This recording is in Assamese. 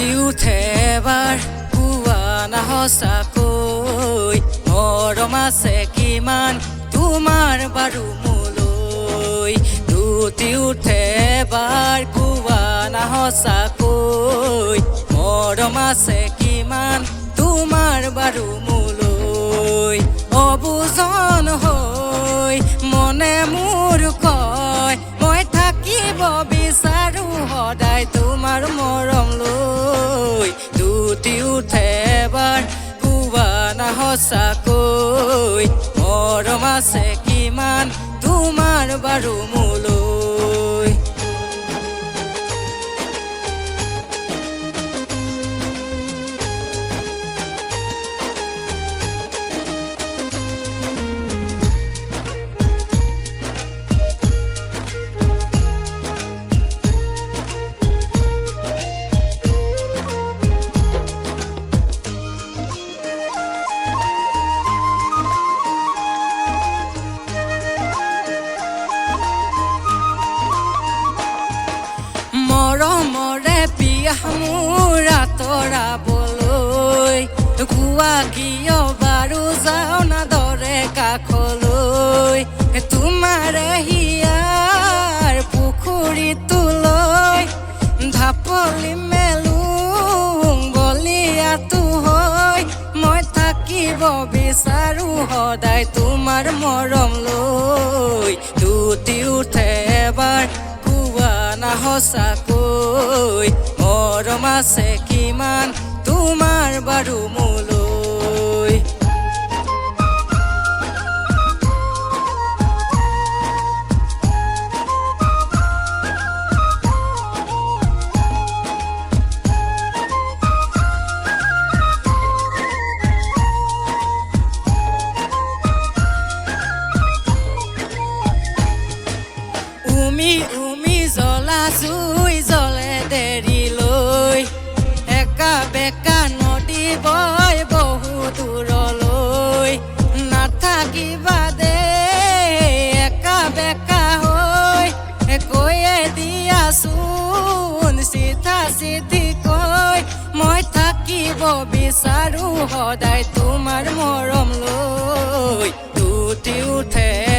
দুটি উঠে এবাৰ কোৱা না সঁচাকৈ মৰম আছে কিমান তোমাৰ বাৰু মোলৈ দুটি উঠে এবাৰ কোৱা না সঁচাকৈ মৰম আছে কিমান তোমাৰ বাৰু মোলৈ অবুজন হৈ মনে মোৰ কয় মই থাকিব বিচাৰো সদায় তোমাৰ মৰম লৈ দুটি উঠে এবাৰ কোৱা না সঁচাকৈ মৰম আছে কিমান তোমাৰ বাৰু মোলৈ মৰমৰে পিয়া মোৰ আঁতৰাবলৈ কোৱা কিয় বাৰু যাওঁ না দৰে কাষলৈ তোমাৰে হিয়াৰ পুখুৰীটোলৈ ঢাপলি মেলো বলিয়াটো হৈ মই থাকিব বিচাৰো সদায় তোমাৰ মৰম লৈ দুটি উঠে এবাৰ না সঁচাকৈ মৰম আছে কিমান তোমাৰ বাৰু মোলৈ উমি জ্বলা জুই জ্বলে দেৰিলৈ একা বেকা নদী বয় বহু দূৰলৈ নাথাকিবা দে একা বেকা হৈ কৈয়ে দিয়াচোন চিধা চিধি কৈ মই থাকিব বিচাৰো সদায় তোমাৰ মৰম লৈ দুটি উঠে